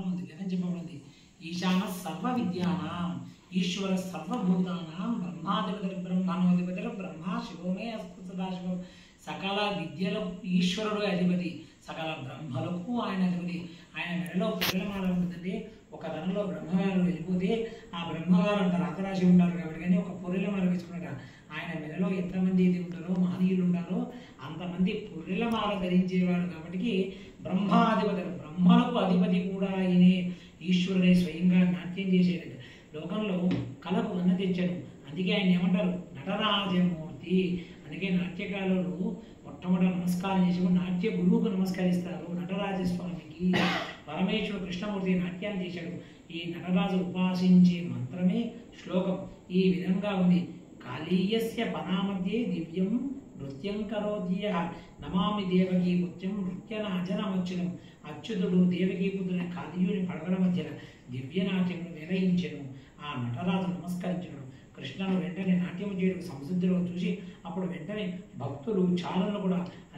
మంత్రం ఉంది, వేదం చెప్పబడింది. ఈశాన సర్వ విద్యానాం ఈశ్వర సర్వభూతానాం బ్రహ్మాధిపతి బ్రహ్మానోధిపతి బ్రహ్మ శివమే అస్తు సదాశివం. సకల విద్యలకు ఈశ్వరుడు అధిపతి, సకల బ్రహ్మలకు ఆయన అధిపతి. ఆయన మెడలో పుల్లమాల ఉంటుందంటే ఒక ధనంలో బ్రహ్మగారు వెళ్ళిపోతే ఆ బ్రహ్మగారు అంత రాతరాశి ఉంటారు కాబట్టి, కానీ ఒక పుర్రెలమాల వేసుకున్నాక ఆయన మెడలో ఎంతమంది ఇది ఉంటారో మహనీయులు ఉంటారో అంతమంది పుర్రెలమాల ధరించేవాడు కాబట్టి బ్రహ్మాధిపతి, బ్రహ్మలకు అధిపతి కూడా ఆయనే. ఈశ్వరుడే స్వయంగా నాట్యం చేసేది. లోకంలో కళకు వన్న తెచ్చాడు, అందుకే ఆయన ఏమంటారు నటరాజమూర్తి. అందుకే నాట్యకారులు మొట్టమొదటి నమస్కారం చేసి నాట్య గురువుకు నమస్కరిస్తారు. నటరాజస్వామికి పరమేశ్వరుడు కృష్ణమూర్తి నాట్యాన్ని చేశాడు. ఈ నటరాజు ఉపాసించే మంత్రమే శ్లోకం ఈ విధంగా ఉంది. కాళీయస్య పనామధ్యే దివ్యం నృత్యం కరోద్య నమామి దేవకీ పుత్రం నృత్యన అజనమచ్చునం. అచ్యుతుడు దేవకీ పుత్రుని కాళీయుని పడగల మధ్యన దివ్యనాట్యమును నిర్వహించెను. ఆ నటరాజు నమస్కరించను. కృష్ణను వెంటనే నాట్యం చేయడం సంసిద్ధులుగా చూసి అప్పుడు వెంటనే భక్తులు చాలను కూడా